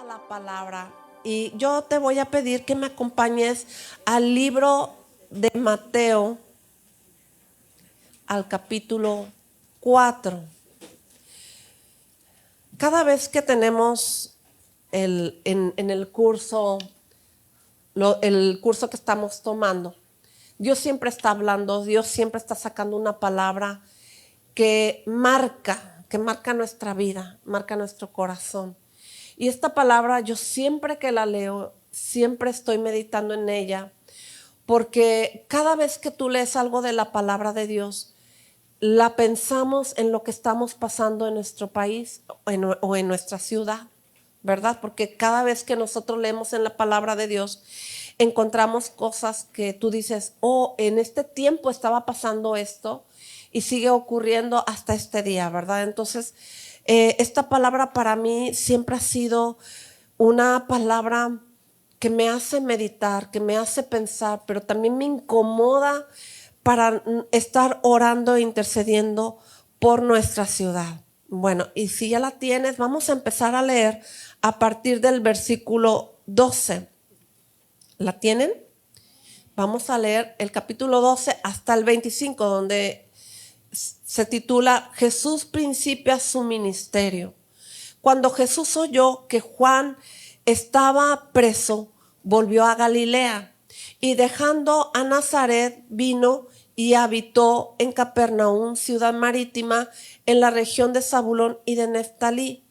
la palabra y yo te voy a pedir que me acompañes al libro de Mateo, al capítulo 4. Cada vez que tenemos en el curso, el curso que estamos tomando, Dios siempre está hablando, Dios siempre está sacando una palabra que marca nuestra vida, marca nuestro corazón. Y esta palabra yo siempre que la leo, siempre estoy meditando en ella, porque cada vez que tú lees algo de la palabra de Dios, la pensamos en lo que estamos pasando en nuestro país o en nuestra ciudad, ¿verdad? Porque cada vez que nosotros leemos en la palabra de Dios, encontramos cosas que tú dices, oh, en este tiempo estaba pasando esto y sigue ocurriendo hasta este día, ¿verdad? Entonces, esta palabra para mí siempre ha sido una palabra que me hace meditar, que me hace pensar, pero también me incomoda para estar orando e intercediendo por nuestra ciudad. Bueno, y si ya la tienes, vamos a empezar a leer a partir del versículo 12. ¿La tienen? Vamos a leer el capítulo 12 hasta el 25, donde se titula Jesús principia su ministerio. Cuando Jesús oyó que Juan estaba preso, volvió a Galilea y dejando a Nazaret vino y habitó en Capernaum, ciudad marítima, en la región de Zabulón y de Neftalí,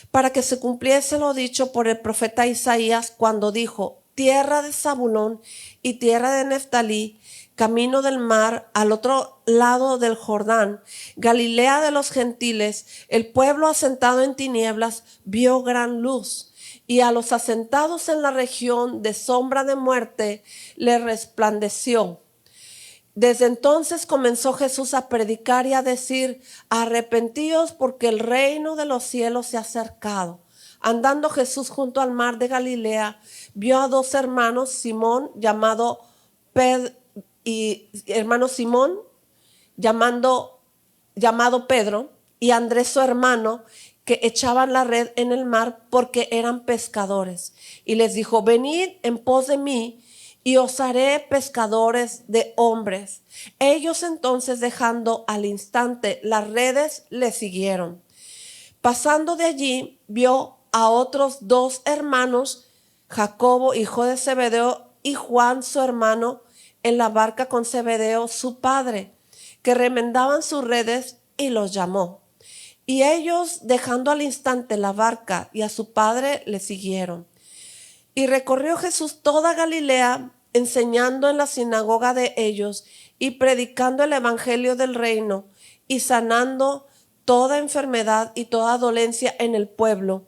para que se cumpliese lo dicho por el profeta Isaías cuando dijo: tierra de Zabulón y tierra de Neftalí, camino del mar, al otro lado del Jordán, Galilea de los gentiles, el pueblo asentado en tinieblas vio gran luz, y a los asentados en la región de sombra de muerte le resplandeció. Desde entonces comenzó Jesús a predicar y a decir: arrepentíos porque el reino de los cielos se ha acercado. Andando Jesús junto al mar de Galilea, vio a dos hermanos, Simón llamado llamado Pedro, y Andrés su hermano, que echaban la red en el mar porque eran pescadores. Y les dijo: venid en pos de mí, y os haré pescadores de hombres. Ellos entonces, dejando al instante las redes, le siguieron. Pasando de allí, vio a otros dos hermanos, Jacobo, hijo de Zebedeo, y Juan, su hermano, en la barca con Zebedeo, su padre, que remendaban sus redes, y los llamó. Y ellos, dejando al instante la barca y a su padre, le siguieron. Y recorrió Jesús toda Galilea, enseñando en la sinagoga de ellos y predicando el evangelio del reino y sanando toda enfermedad y toda dolencia en el pueblo.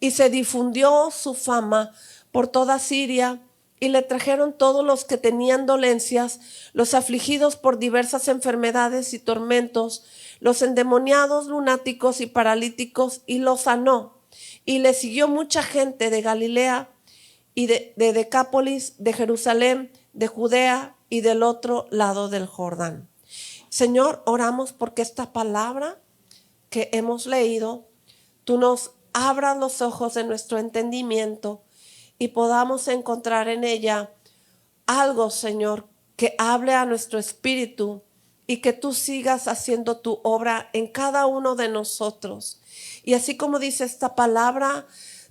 Y se difundió su fama por toda Siria, y le trajeron todos los que tenían dolencias, los afligidos por diversas enfermedades y tormentos, los endemoniados, lunáticos y paralíticos, y los sanó. Y le siguió mucha gente de Galilea y de Decápolis, de Jerusalén, de Judea y del otro lado del Jordán. Señor, oramos porque esta palabra que hemos leído, tú nos abras los ojos de nuestro entendimiento y podamos encontrar en ella algo, Señor, que hable a nuestro espíritu y que tú sigas haciendo tu obra en cada uno de nosotros. Y así como dice esta palabra,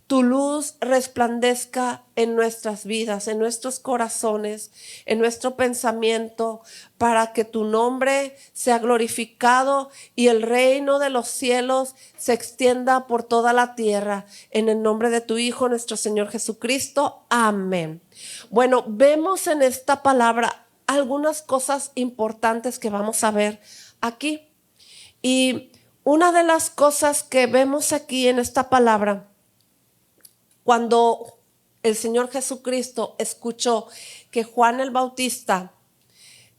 tu luz resplandezca en nuestras vidas, en nuestros corazones, en nuestro pensamiento, para que tu nombre sea glorificado y el reino de los cielos se extienda por toda la tierra. En el nombre de tu Hijo, nuestro Señor Jesucristo. Amén. Bueno, vemos en esta palabra algunas cosas importantes que vamos a ver aquí. Y una de las cosas que vemos aquí en esta palabra, cuando el Señor Jesucristo escuchó que Juan el Bautista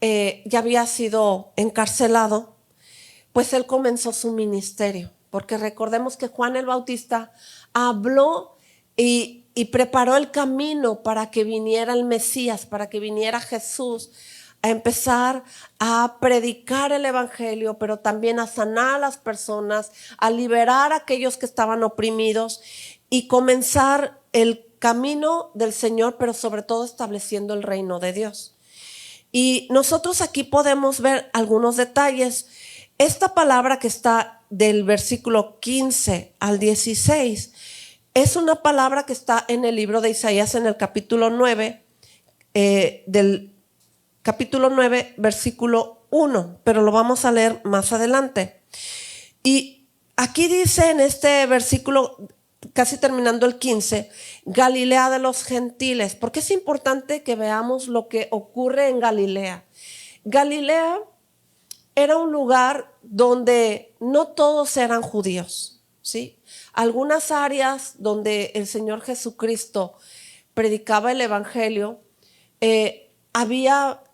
ya había sido encarcelado, pues él comenzó su ministerio. Porque recordemos que Juan el Bautista habló y preparó el camino para que viniera el Mesías, para que viniera Jesús a empezar a predicar el evangelio, pero también a sanar a las personas, a liberar a aquellos que estaban oprimidos y comenzar el camino del Señor, pero sobre todo estableciendo el reino de Dios. Y nosotros aquí podemos ver algunos detalles. Esta palabra que está del versículo 15 al 16 es una palabra que está en el libro de Isaías en el capítulo 9, del capítulo 9, versículo 1, pero lo vamos a leer más adelante. Y aquí dice en este versículo, casi terminando el 15, Galilea de los gentiles. Porque es importante que veamos lo que ocurre en Galilea. Galilea era un lugar donde no todos eran judíos, ¿sí? Algunas áreas donde el Señor Jesucristo predicaba el evangelio, había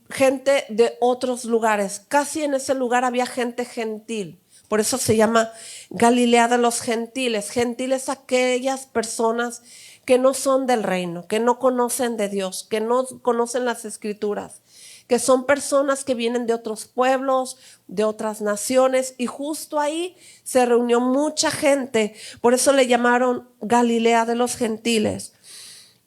gente de otros lugares. Casi en ese lugar había gente gentil. Por eso se llama Galilea de los gentiles. Gentiles aquellas personas que no son del reino, que no conocen de Dios, que no conocen las escrituras, que son personas que vienen de otros pueblos, de otras naciones, y justo ahí se reunió mucha gente. Por eso le llamaron Galilea de los gentiles.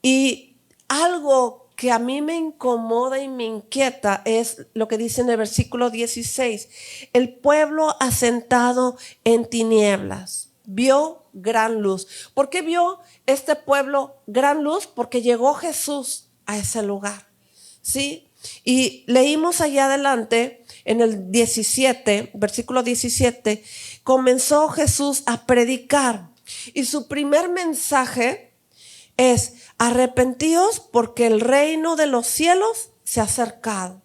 Y algo que a mí me incomoda y me inquieta es lo que dice en el versículo 16. El pueblo asentado en tinieblas vio gran luz. ¿Por qué vio este pueblo gran luz? Porque llegó Jesús a ese lugar, ¿sí? Y leímos allá adelante en el 17, versículo 17, comenzó Jesús a predicar y su primer mensaje es: arrepentíos porque el reino de los cielos se ha acercado.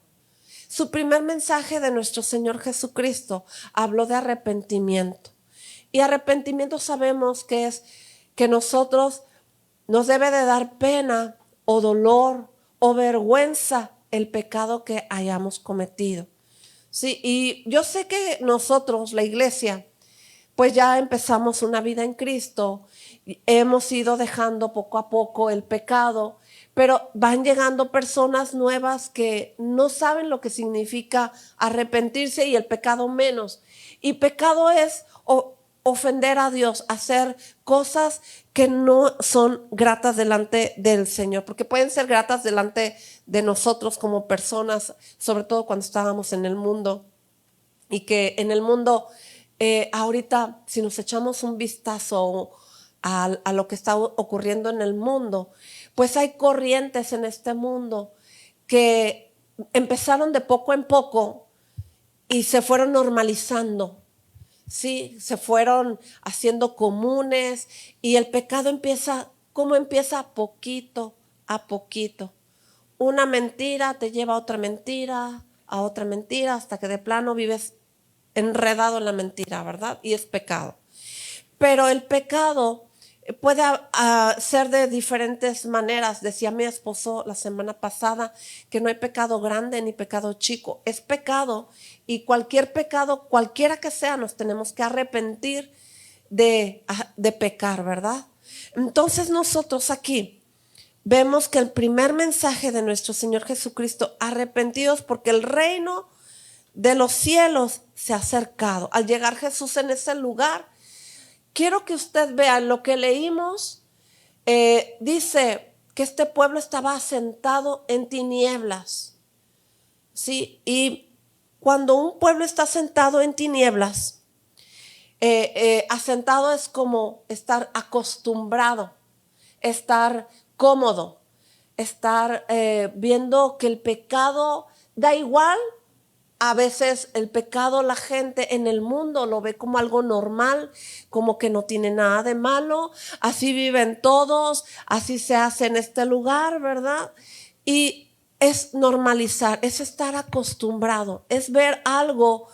Su primer mensaje de nuestro Señor Jesucristo habló de arrepentimiento. Y arrepentimiento sabemos que es que nosotros nos debe de dar pena o dolor o vergüenza el pecado que hayamos cometido. Sí, y yo sé que nosotros, la iglesia, pues ya empezamos una vida en Cristo, hemos ido dejando poco a poco el pecado, pero van llegando personas nuevas que no saben lo que significa arrepentirse y el pecado menos. Y pecado es ofender a Dios, hacer cosas que no son gratas delante del Señor, porque pueden ser gratas delante de nosotros como personas, sobre todo cuando estábamos en el mundo, y que en el mundo ahorita, si nos echamos un vistazo a lo que está ocurriendo en el mundo, pues hay corrientes en este mundo que empezaron de poco en poco y se fueron normalizando, ¿sí? Se fueron haciendo comunes y el pecado empieza, ¿cómo empieza? Poquito a poquito. Una mentira te lleva a otra mentira, hasta que de plano vives enredado en la mentira, ¿verdad? Y es pecado. Pero el pecado puede ser de diferentes maneras. Decía mi esposo la semana pasada que no hay pecado grande ni pecado chico. Es pecado, y cualquier pecado, cualquiera que sea, nos tenemos que arrepentir de pecar, ¿verdad? Entonces nosotros aquí vemos que el primer mensaje de nuestro Señor Jesucristo: arrepentidos porque el reino de los cielos se ha acercado. Al llegar Jesús en ese lugar, quiero que usted vea lo que leímos. Dice que este pueblo estaba asentado en tinieblas, ¿sí? Y cuando un pueblo está asentado en tinieblas, asentado es como estar acostumbrado, estar cómodo, estar viendo que el pecado da igual. A veces el pecado, la gente en el mundo lo ve como algo normal, como que no tiene nada de malo, así viven todos, así se hace en este lugar, ¿verdad? Y es normalizar, es estar acostumbrado, es ver algo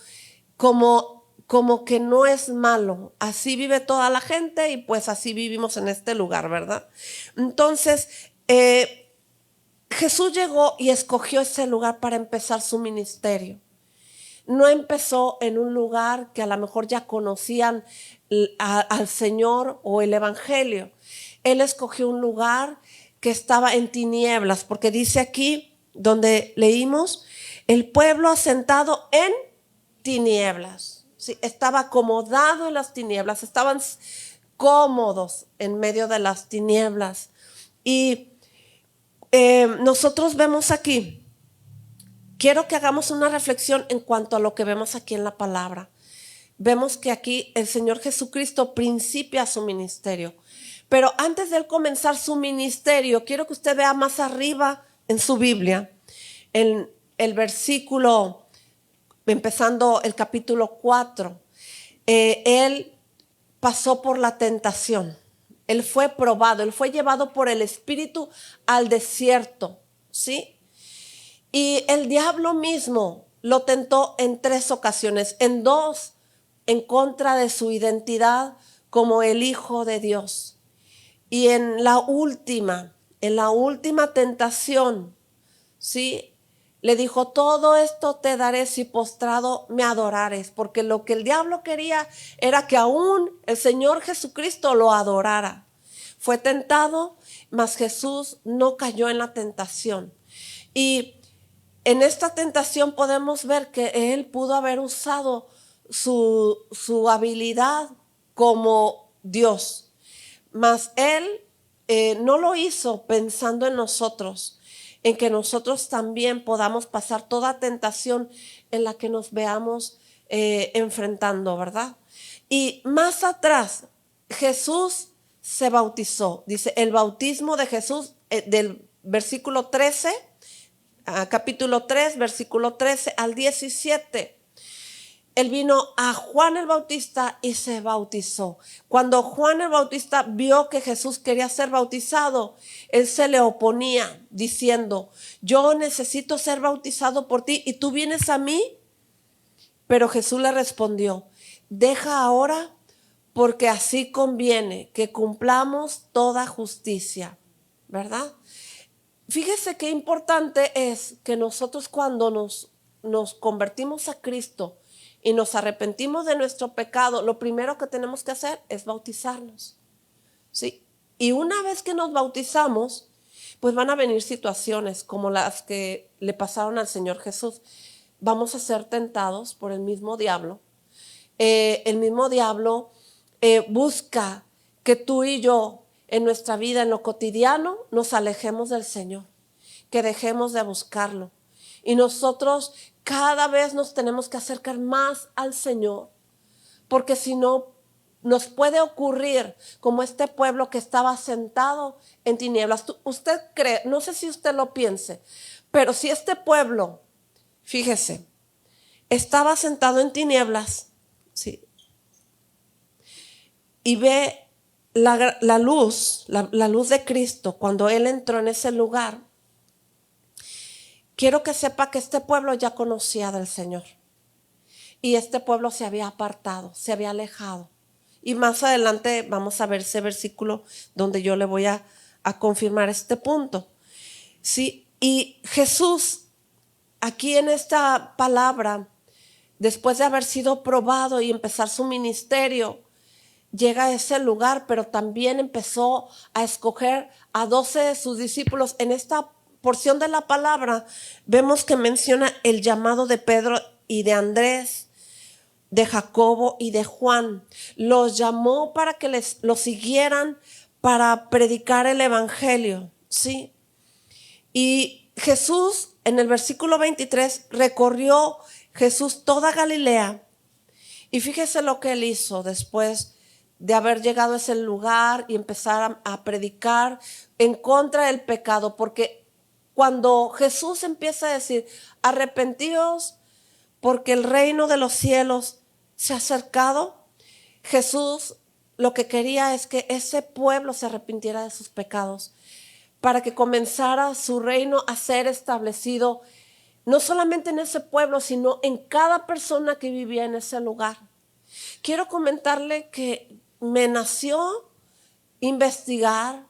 como que no es malo. Así vive toda la gente y pues así vivimos en este lugar, ¿verdad? Entonces, Jesús llegó y escogió ese lugar para empezar su ministerio. No empezó en un lugar que a lo mejor ya conocían al Señor o el evangelio. Él escogió un lugar que estaba en tinieblas, porque dice aquí donde leímos, el pueblo asentado en tinieblas. Sí, estaba acomodado en las tinieblas, estaban cómodos en medio de las tinieblas. Y nosotros vemos aquí, quiero que hagamos una reflexión en cuanto a lo que vemos aquí en la palabra. Vemos que aquí el Señor Jesucristo principia su ministerio. Pero antes de él comenzar su ministerio, quiero que usted vea más arriba en su Biblia, en el versículo, empezando el capítulo 4. Él pasó por la tentación. Él fue probado, él fue llevado por el Espíritu al desierto, ¿sí? Y el diablo mismo lo tentó en 3 ocasiones, en 2 en contra de su identidad como el Hijo de Dios. Y en la última tentación, ¿sí? Le dijo, todo esto te daré si postrado me adorares, porque lo que el diablo quería era que aún el Señor Jesucristo lo adorara. Fue tentado, mas Jesús no cayó en la tentación. Y en esta tentación podemos ver que él pudo haber usado su habilidad como Dios, mas él no lo hizo pensando en nosotros, en que nosotros también podamos pasar toda tentación en la que nos veamos enfrentando, ¿verdad? Y más atrás, Jesús se bautizó. Dice, el bautismo de Jesús, del versículo 13, capítulo 3, versículo 13 al 17. Él vino a Juan el Bautista y se bautizó. Cuando Juan el Bautista vio que Jesús quería ser bautizado, él se le oponía diciendo, yo necesito ser bautizado por ti y tú vienes a mí. Pero Jesús le respondió, deja ahora porque así conviene que cumplamos toda justicia, ¿verdad? Fíjese qué importante es que nosotros cuando nos convertimos a Cristo y nos arrepentimos de nuestro pecado, lo primero que tenemos que hacer es bautizarnos, ¿sí? Y una vez que nos bautizamos, pues van a venir situaciones como las que le pasaron al Señor Jesús. Vamos a ser tentados por el mismo diablo. El mismo diablo busca que tú y yo en nuestra vida, en lo cotidiano, nos alejemos del Señor, que dejemos de buscarlo. Y nosotros cada vez nos tenemos que acercar más al Señor, porque si no, nos puede ocurrir como este pueblo que estaba sentado en tinieblas. Usted cree, no sé si usted lo piense, pero si este pueblo, fíjese, estaba sentado en tinieblas, ¿sí? Y ve la luz de Cristo cuando Él entró en ese lugar. Quiero que sepa que este pueblo ya conocía del Señor. Y este pueblo se había apartado, se había alejado. Y más adelante vamos a ver ese versículo donde yo le voy a confirmar este punto. Sí, y Jesús, aquí en esta palabra, después de haber sido probado y empezar su ministerio, llega a ese lugar, pero también empezó a escoger a 12 de sus discípulos. En esta porción de la palabra vemos que menciona el llamado de Pedro y de Andrés, de Jacobo y de Juan. Los llamó para que lo siguieran para predicar el evangelio, ¿sí? Y Jesús, en el versículo 23, recorrió Jesús toda Galilea. Y fíjese lo que él hizo después de haber llegado a ese lugar y empezar a predicar en contra del pecado. Porque cuando Jesús empieza a decir, arrepentíos porque el reino de los cielos se ha acercado, Jesús lo que quería es que ese pueblo se arrepintiera de sus pecados, para que comenzara su reino a ser establecido, no solamente en ese pueblo, sino en cada persona que vivía en ese lugar. Quiero comentarle que me nació investigar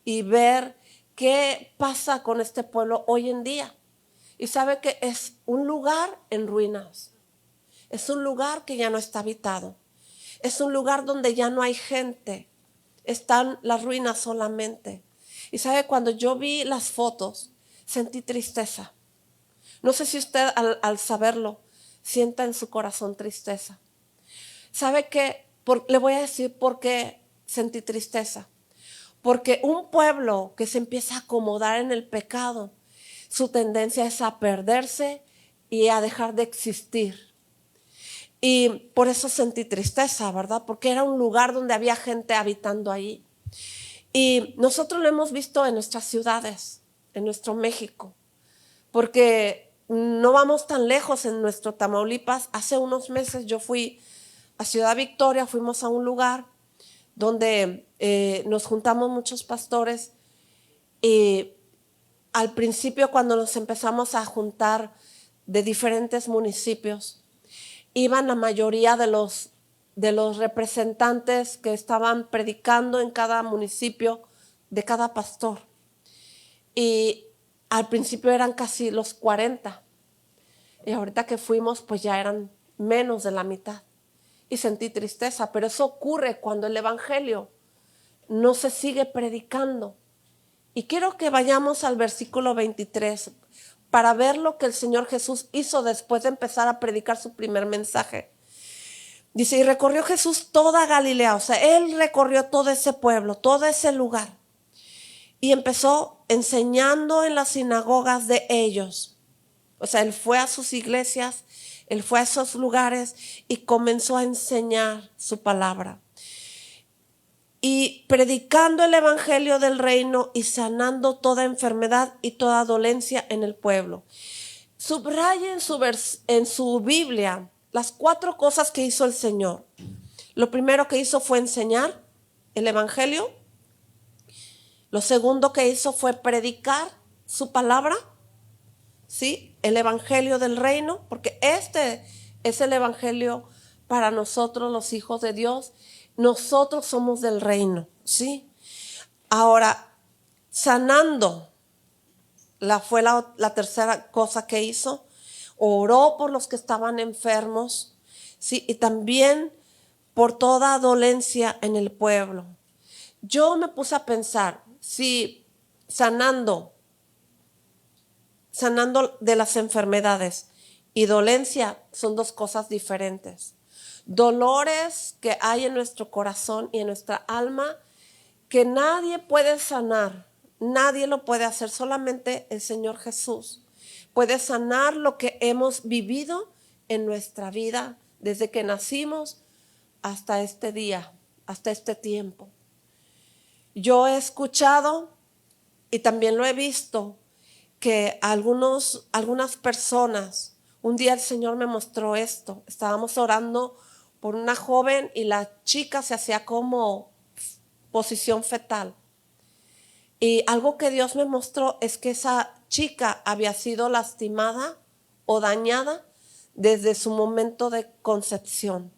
y ver qué pasa con este pueblo hoy en día. Y sabe que es un lugar en ruinas. Es un lugar que ya no está habitado. Es un lugar donde ya no hay gente. Están las ruinas solamente. Y sabe, cuando yo vi las fotos, sentí tristeza. No sé si usted al saberlo sienta en su corazón tristeza. ¿Sabe qué? Le voy a decir por qué sentí tristeza. Porque un pueblo que se empieza a acomodar en el pecado, su tendencia es a perderse y a dejar de existir. Y por eso sentí tristeza, ¿verdad? Porque era un lugar donde había gente habitando ahí. Y nosotros lo hemos visto en nuestras ciudades, en nuestro México, porque no vamos tan lejos en nuestro Tamaulipas. Hace unos meses yo fui a Ciudad Victoria, fuimos a un lugar donde nos juntamos muchos pastores y al principio cuando nos empezamos a juntar de diferentes municipios, iban la mayoría de los representantes que estaban predicando en cada municipio de cada pastor. Y al principio eran casi los 40. Y ahorita que fuimos, pues ya eran menos de la mitad. Y sentí tristeza, pero eso ocurre cuando el evangelio no se sigue predicando. Y quiero que vayamos al versículo 23 para ver lo que el Señor Jesús hizo después de empezar a predicar su primer mensaje. Dice, y recorrió Jesús toda Galilea, o sea, Él recorrió todo ese pueblo, todo ese lugar. Y empezó enseñando en las sinagogas de ellos. O sea, Él fue a sus iglesias, Él fue a esos lugares y comenzó a enseñar su palabra. Y predicando el evangelio del reino y sanando toda enfermedad y toda dolencia en el pueblo. Subraye en su Biblia las 4 cosas que hizo el Señor. Lo primero que hizo fue enseñar el evangelio. Lo segundo que hizo fue predicar su palabra, ¿sí? El evangelio del reino, porque este es el evangelio para nosotros los hijos de Dios. Nosotros somos del reino, ¿sí? Ahora, sanando, fue la tercera cosa que hizo. Oró por los que estaban enfermos, ¿sí? Y también por toda dolencia en el pueblo. Yo me puse a pensar, si sanando de las enfermedades y dolencia son 2 cosas diferentes. Dolores que hay en nuestro corazón y en nuestra alma que nadie puede sanar, nadie lo puede hacer, solamente el Señor Jesús puede sanar lo que hemos vivido en nuestra vida desde que nacimos hasta este día, hasta este tiempo. Yo he escuchado y también lo he visto que algunas personas, un día el Señor me mostró esto, estábamos orando por una joven y la chica se hacía como posición fetal. Y algo que Dios me mostró es que esa chica había sido lastimada o dañada desde su momento de concepción.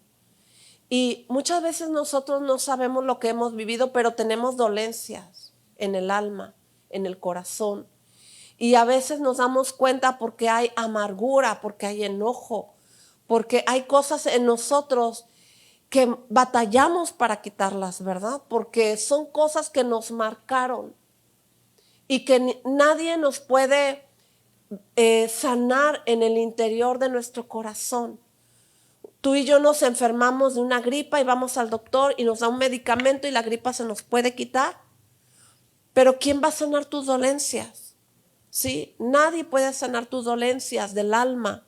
Y muchas veces nosotros no sabemos lo que hemos vivido, pero tenemos dolencias en el alma, en el corazón. Y a veces nos damos cuenta porque hay amargura, porque hay enojo, porque hay cosas en nosotros que batallamos para quitarlas, ¿verdad? Porque son cosas que nos marcaron y que nadie nos puede sanar en el interior de nuestro corazón. Tú y yo nos enfermamos de una gripa y vamos al doctor y nos da un medicamento y la gripa se nos puede quitar. Pero ¿quién va a sanar tus dolencias? ¿Sí? Nadie puede sanar tus dolencias del alma,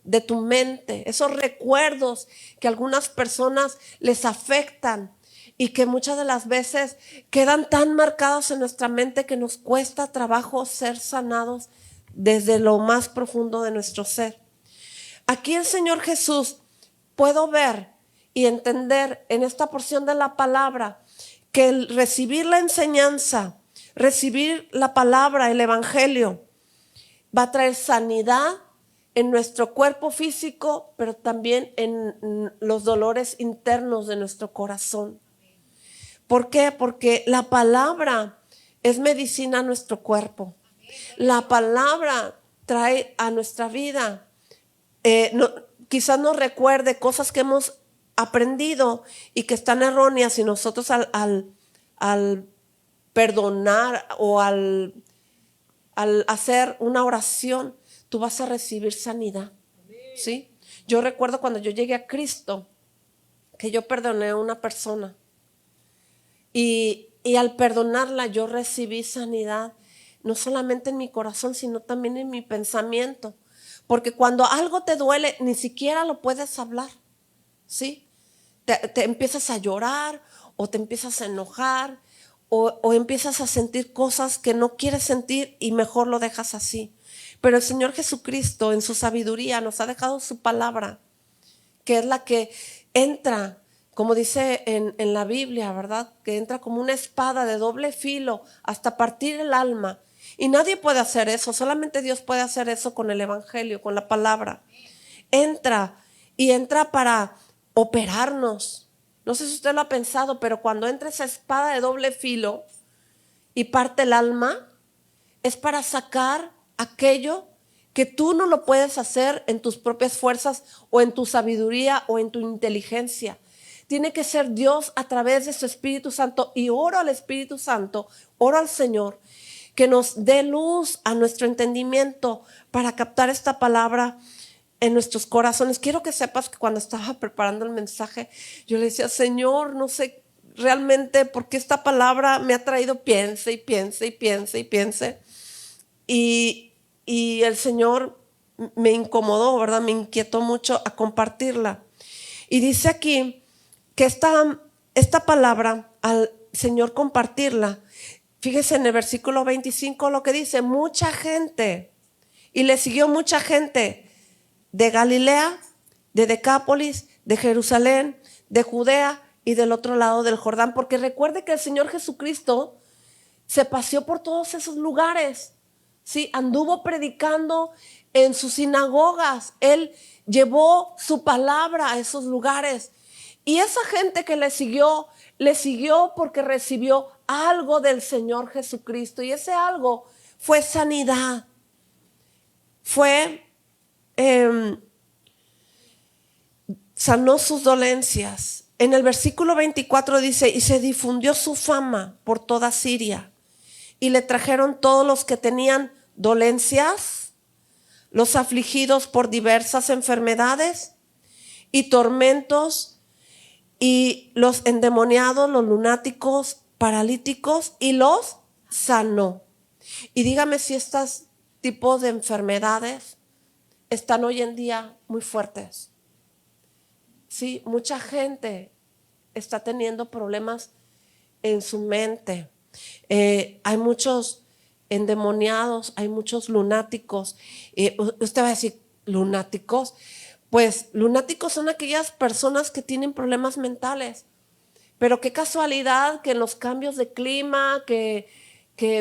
de tu mente, esos recuerdos que a algunas personas les afectan y que muchas de las veces quedan tan marcados en nuestra mente que nos cuesta trabajo ser sanados desde lo más profundo de nuestro ser. Aquí el Señor Jesús, puedo ver y entender en esta porción de la palabra que el recibir la enseñanza, recibir la palabra, el evangelio, va a traer sanidad en nuestro cuerpo físico, pero también en los dolores internos de nuestro corazón. ¿Por qué? Porque la palabra es medicina a nuestro cuerpo. La palabra trae a nuestra vida. Quizás nos recuerde cosas que hemos aprendido y que están erróneas, y nosotros al perdonar o al al hacer una oración, tú vas a recibir sanidad. ¿Sí? Yo recuerdo cuando yo llegué a Cristo, que yo perdoné a una persona. Y al perdonarla yo recibí sanidad, no solamente en mi corazón, sino también en mi pensamiento. Porque cuando algo te duele, ni siquiera lo puedes hablar. ¿Sí? Te empiezas a llorar o te empiezas a enojar o empiezas a sentir cosas que no quieres sentir y mejor lo dejas así. Pero el Señor Jesucristo en su sabiduría nos ha dejado su palabra, que es la que entra, como dice en la Biblia, ¿verdad? Que entra como una espada de doble filo hasta partir el alma. Y nadie puede hacer eso, solamente Dios puede hacer eso con el Evangelio, con la palabra. Entra y entra para operarnos. No sé si usted lo ha pensado, pero cuando entra esa espada de doble filo y parte el alma, es para sacar aquello que tú no lo puedes hacer en tus propias fuerzas o en tu sabiduría o en tu inteligencia. Tiene que ser Dios a través de su Espíritu Santo, y oro al Espíritu Santo, oro al Señor que nos dé luz a nuestro entendimiento para captar esta palabra en nuestros corazones. Quiero que sepas que cuando estaba preparando el mensaje, yo le decía, Señor, no sé realmente por qué esta palabra me ha traído piense y piense y piense y piense. Y el Señor me incomodó, ¿verdad? Me inquietó mucho a compartirla. Y dice aquí que esta palabra, al Señor compartirla, fíjese en el versículo 25 lo que dice, mucha gente, y le siguió mucha gente de Galilea, de Decápolis, de Jerusalén, de Judea y del otro lado del Jordán, porque recuerde que el Señor Jesucristo se paseó por todos esos lugares. Sí, anduvo predicando en sus sinagogas. Él llevó su palabra a esos lugares. Y esa gente que le siguió porque recibió algo del Señor Jesucristo. Y ese algo fue sanidad. Sanó sus dolencias. En el versículo 24 dice, y se difundió su fama por toda Siria. Y le trajeron todos los que tenían dolencias, los afligidos por diversas enfermedades y tormentos, y los endemoniados, los lunáticos, paralíticos, y los sanó. Y dígame si estos tipos de enfermedades están hoy en día muy fuertes. Sí, mucha gente está teniendo problemas en su mente. Hay muchos endemoniados, hay muchos lunáticos. Usted va a decir, ¿lunáticos? Pues lunáticos son aquellas personas que tienen problemas mentales. Pero qué casualidad que en los cambios de clima, que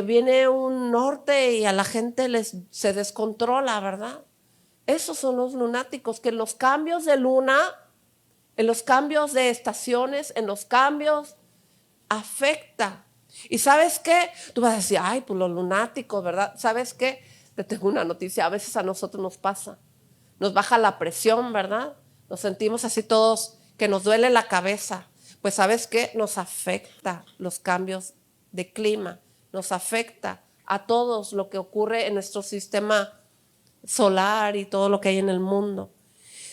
viene un norte y a la gente se descontrola, ¿verdad? Esos son los lunáticos, que en los cambios de luna, en los cambios de estaciones, en los cambios, afecta. ¿Y sabes qué? Tú vas a decir, ay, pues los lunáticos, ¿verdad? ¿Sabes qué? Te tengo una noticia, a veces a nosotros nos pasa. Nos baja la presión, ¿verdad? Nos sentimos así todos, que nos duele la cabeza. Pues ¿sabes qué? Nos afecta los cambios de clima, nos afecta a todos lo que ocurre en nuestro sistema solar y todo lo que hay en el mundo.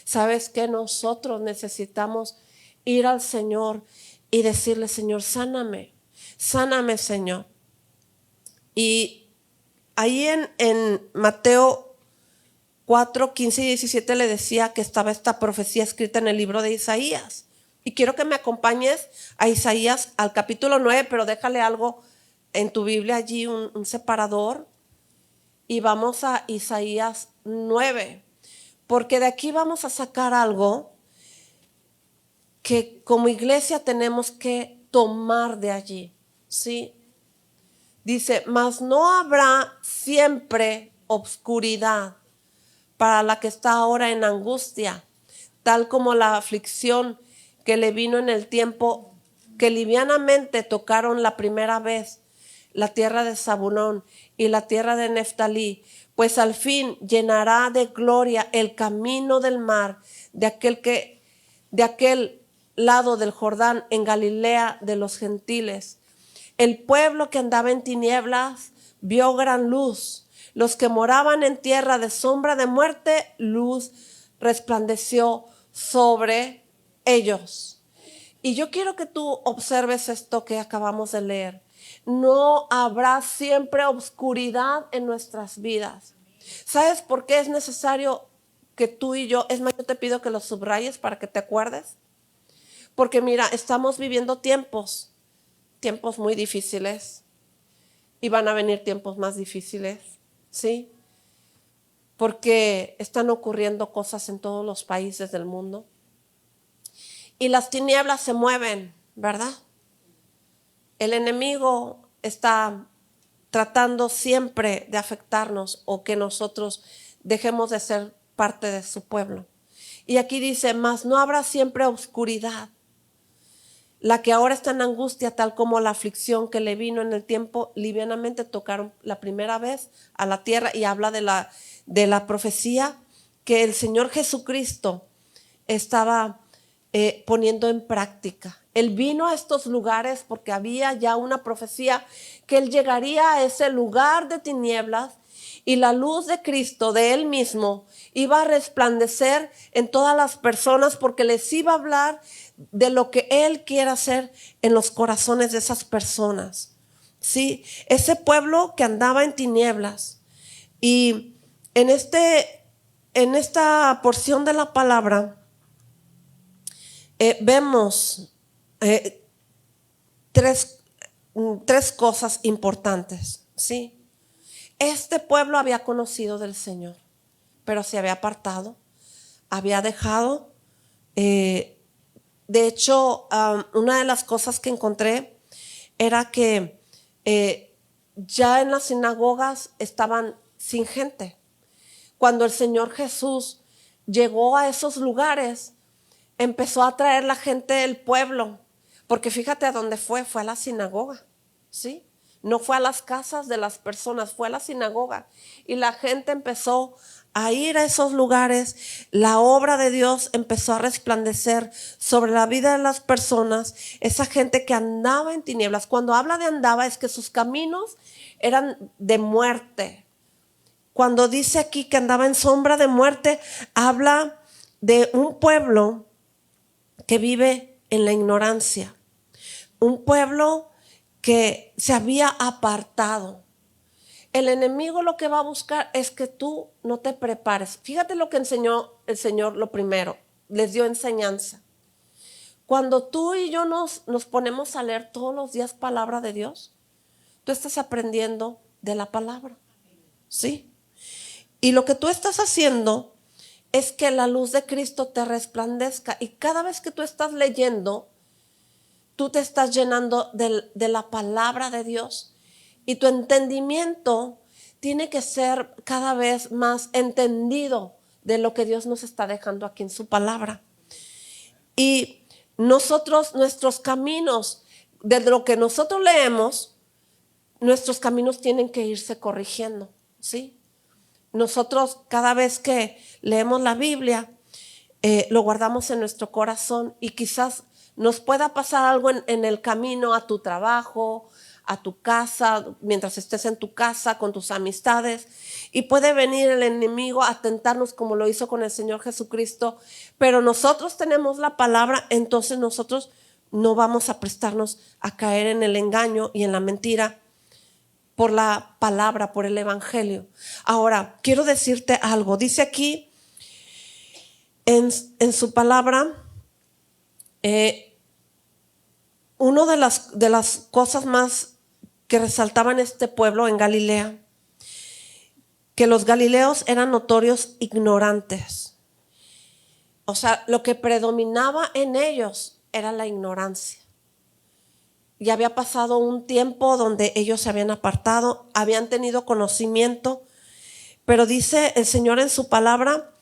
¿Sabes qué? Nosotros necesitamos ir al Señor y decirle, Señor, sáname, Señor. Y ahí en Mateo 4, 15 y 17 le decía que estaba esta profecía escrita en el libro de Isaías. Y quiero que me acompañes a Isaías, al capítulo 9, pero déjale algo en tu Biblia allí, un separador. Y vamos a Isaías 9, porque de aquí vamos a sacar algo que como iglesia tenemos que tomar de allí, ¿sí? Dice, mas no habrá siempre obscuridad para la que está ahora en angustia, tal como la aflicción que le vino en el tiempo que livianamente tocaron la primera vez la tierra de Zabulón y la tierra de Neftalí, pues al fin llenará de gloria el camino del mar de aquel lado del Jordán, en Galilea de los gentiles. El pueblo que andaba en tinieblas vio gran luz, Los que moraban en tierra de sombra de muerte, luz resplandeció sobre ellos. Y yo quiero que tú observes esto que acabamos de leer. No habrá siempre oscuridad en nuestras vidas. ¿Sabes por qué es necesario que tú y yo, es más, yo te pido que lo subrayes para que te acuerdes? Porque mira, estamos viviendo tiempos muy difíciles y van a venir tiempos más difíciles, ¿sí? Porque están ocurriendo cosas en todos los países del mundo y las tinieblas se mueven, ¿verdad? El enemigo está tratando siempre de afectarnos o que nosotros dejemos de ser parte de su pueblo. Y aquí dice, mas no habrá siempre oscuridad. La que ahora está en angustia, tal como la aflicción que le vino en el tiempo, livianamente tocaron la primera vez a la tierra, y habla de la profecía que el Señor Jesucristo estaba poniendo en práctica. Él vino a estos lugares porque había ya una profecía que Él llegaría a ese lugar de tinieblas y la luz de Cristo, de Él mismo, iba a resplandecer en todas las personas porque les iba a hablar de lo que Él quiere hacer en los corazones de esas personas. Sí, ese pueblo que andaba en tinieblas. Y en esta porción de la palabra vemos tres cosas importantes, ¿sí? Este pueblo había conocido del Señor, pero se había apartado, había dejado. De hecho, una de las cosas que encontré era que ya en las sinagogas estaban sin gente. Cuando el Señor Jesús llegó a esos lugares, empezó a traer la gente del pueblo, porque fíjate a dónde fue a la sinagoga, ¿sí? No fue a las casas de las personas, fue a la sinagoga. Y la gente empezó a ir a esos lugares. La obra de Dios empezó a resplandecer sobre la vida de las personas. Esa gente que andaba en tinieblas. Cuando habla de andaba, es que sus caminos eran de muerte. Cuando dice aquí que andaba en sombra de muerte, habla de un pueblo que vive en la ignorancia. Un pueblo que se había apartado. El enemigo lo que va a buscar es que tú no te prepares. Fíjate lo que enseñó el Señor lo primero, les dio enseñanza. Cuando tú y yo nos ponemos a leer todos los días palabra de Dios, tú estás aprendiendo de la palabra, ¿sí? Y lo que tú estás haciendo es que la luz de Cristo te resplandezca, y cada vez que tú estás leyendo, tú te estás llenando de la palabra de Dios, y tu entendimiento tiene que ser cada vez más entendido de lo que Dios nos está dejando aquí en su palabra. Y nuestros caminos, de lo que nosotros leemos, nuestros caminos tienen que irse corrigiendo, ¿sí? Nosotros cada vez que leemos la Biblia, lo guardamos en nuestro corazón, y quizás nos pueda pasar algo en el camino a tu trabajo, a tu casa, mientras estés en tu casa con tus amistades, y puede venir el enemigo a tentarnos como lo hizo con el Señor Jesucristo, pero nosotros tenemos la palabra, entonces nosotros no vamos a prestarnos a caer en el engaño y en la mentira por la palabra, por el evangelio. Ahora, quiero decirte algo. Dice aquí en su palabra, una de las cosas más que resaltaban este pueblo en Galilea, que los galileos eran notorios ignorantes. O sea, lo que predominaba en ellos era la ignorancia. Ya había pasado un tiempo donde ellos se habían apartado, habían tenido conocimiento, pero dice el Señor en su palabra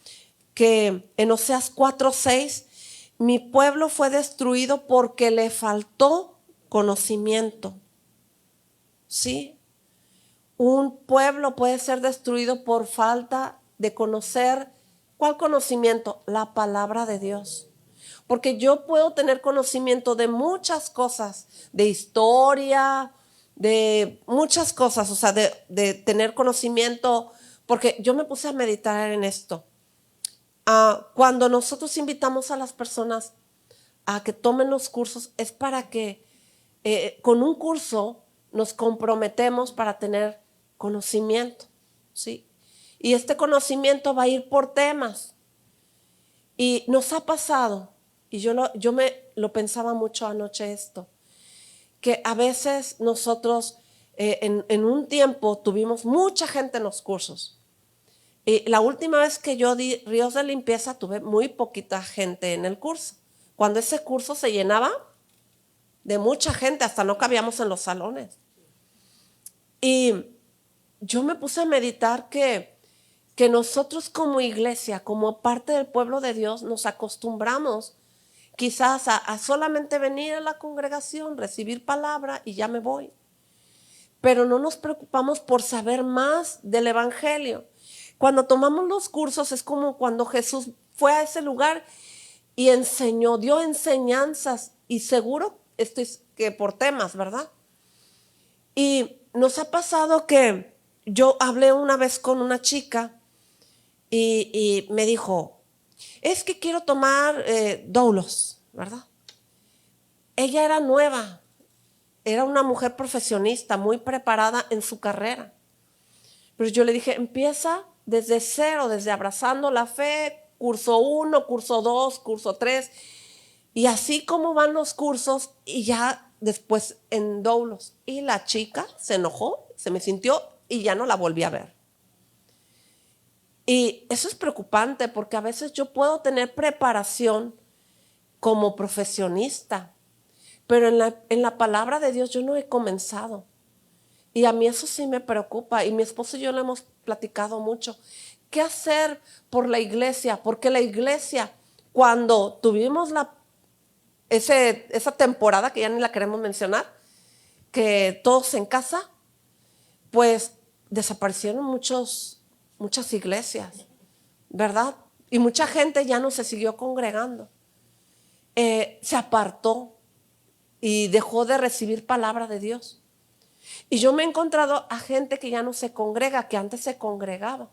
que en Oseas 4:6, mi pueblo fue destruido porque le faltó conocimiento. ¿Sí? Un pueblo puede ser destruido por falta de conocer. ¿Cuál conocimiento? La palabra de Dios. Porque yo puedo tener conocimiento de muchas cosas, de historia, de muchas cosas, o sea, de tener conocimiento, porque yo me puse a meditar en esto. Cuando nosotros invitamos a las personas a que tomen los cursos, es para que con un curso nos comprometemos para tener conocimiento, ¿sí? Y este conocimiento va a ir por temas. Y nos ha pasado, y yo me lo pensaba mucho anoche esto, que a veces nosotros en un tiempo tuvimos mucha gente en los cursos. Y la última vez que yo di Ríos de Limpieza tuve muy poquita gente en el curso. Cuando ese curso se llenaba de mucha gente, hasta no cabíamos en los salones. Y yo me puse a meditar que nosotros como iglesia, como parte del pueblo de Dios, nos acostumbramos quizás a solamente venir a la congregación, recibir palabra y ya me voy. Pero no nos preocupamos por saber más del evangelio. Cuando tomamos los cursos es como cuando Jesús fue a ese lugar y enseñó, dio enseñanzas, y seguro que por temas, ¿verdad? Y nos ha pasado que yo hablé una vez con una chica y me dijo, es que quiero tomar doulos, ¿verdad? Ella era nueva, era una mujer profesionista, muy preparada en su carrera. Pero yo le dije, empieza desde cero, desde Abrazando la Fe, curso 1, curso 2, curso 3, y así como van los cursos, y ya después en doulos. Y la chica se enojó, se me sintió y ya no la volví a ver. Y eso es preocupante porque a veces yo puedo tener preparación como profesionista, pero en la palabra de Dios yo no he comenzado. Y a mí eso sí me preocupa, y mi esposo y yo lo hemos platicado mucho. ¿Qué hacer por la iglesia? Porque la iglesia, cuando tuvimos esa temporada que ya ni la queremos mencionar, que todos en casa, pues desaparecieron muchas iglesias, ¿verdad? Y mucha gente ya no se siguió congregando. Se apartó y dejó de recibir palabra de Dios. Y yo me he encontrado a gente que ya no se congrega, que antes se congregaba.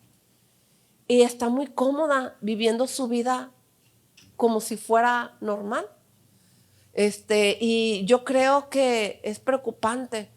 Y está muy cómoda viviendo su vida como si fuera normal. Y yo creo que es preocupante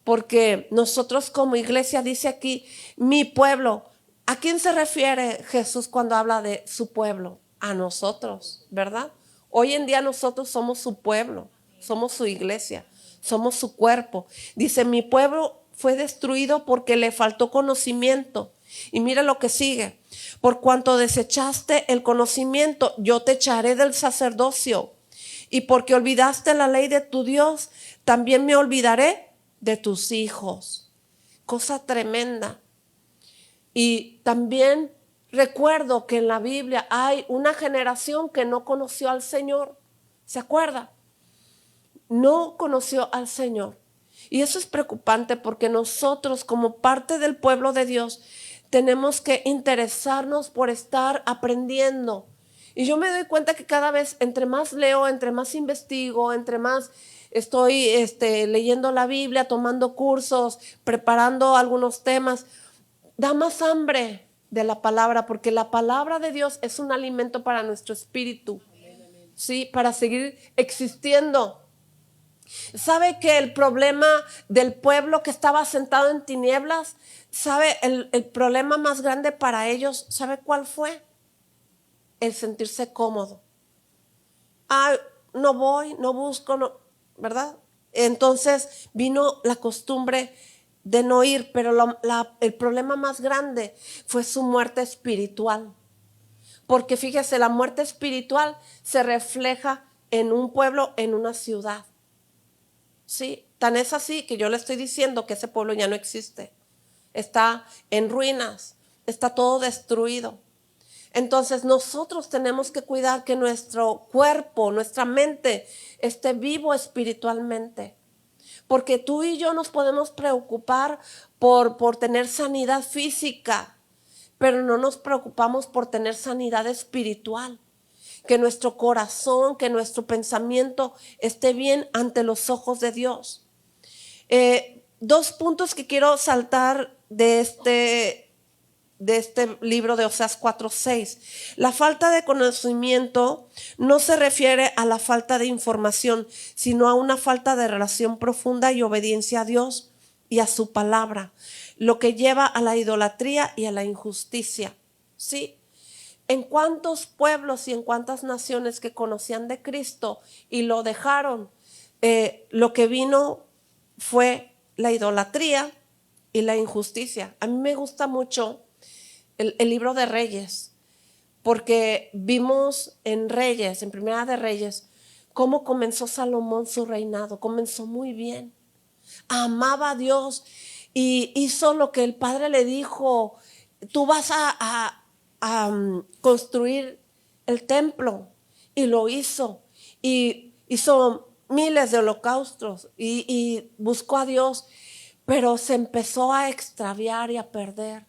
porque nosotros como iglesia, dice aquí, mi pueblo. ¿A quién se refiere Jesús cuando habla de su pueblo? A nosotros, ¿verdad? Hoy en día nosotros somos su pueblo, somos su iglesia, somos su cuerpo. Dice, mi pueblo fue destruido porque le faltó conocimiento. Y mira lo que sigue. Por cuanto desechaste el conocimiento, yo te echaré del sacerdocio. Y porque olvidaste la ley de tu Dios, también me olvidaré de tus hijos. Cosa tremenda. Y también recuerdo que en la Biblia hay una generación que no conoció al Señor. ¿Se acuerda? No conoció al Señor. Y eso es preocupante porque nosotros, como parte del pueblo de Dios, tenemos que interesarnos por estar aprendiendo. Y yo me doy cuenta que cada vez, entre más leo, entre más investigo, entre más estoy leyendo la Biblia, tomando cursos, preparando algunos temas, da más hambre de la palabra, porque la palabra de Dios es un alimento para nuestro espíritu, ¿sí? Para seguir existiendo. ¿Sabe que el problema del pueblo que estaba sentado en tinieblas, sabe el problema más grande para ellos, ¿sabe cuál fue? El sentirse cómodo. No voy, no busco, no, ¿verdad? Entonces vino la costumbre de no ir, pero el problema más grande fue su muerte espiritual. Porque fíjese, la muerte espiritual se refleja en un pueblo, en una ciudad. Sí, tan es así que yo le estoy diciendo que ese pueblo ya no existe. Está en ruinas, está todo destruido. Entonces nosotros tenemos que cuidar que nuestro cuerpo, nuestra mente esté vivo espiritualmente. Porque tú y yo nos podemos preocupar por tener sanidad física, pero no nos preocupamos por tener sanidad espiritual. Que nuestro corazón, que nuestro pensamiento esté bien ante los ojos de Dios. Dos puntos que quiero saltar de este libro de Oseas 4:6. La falta de conocimiento no se refiere a la falta de información, sino a una falta de relación profunda y obediencia a Dios y a su palabra, lo que lleva a la idolatría y a la injusticia. ¿Sí? En cuántos pueblos y en cuántas naciones que conocían de Cristo y lo dejaron, lo que vino fue la idolatría y la injusticia. A mí me gusta mucho el libro de Reyes, porque vimos en Reyes, en Primera de Reyes, cómo comenzó Salomón su reinado. Comenzó muy bien, amaba a Dios y hizo lo que el padre le dijo: tú vas a construir el templo. Y lo hizo, y hizo miles de holocaustos y buscó a Dios, pero se empezó a extraviar y a perder.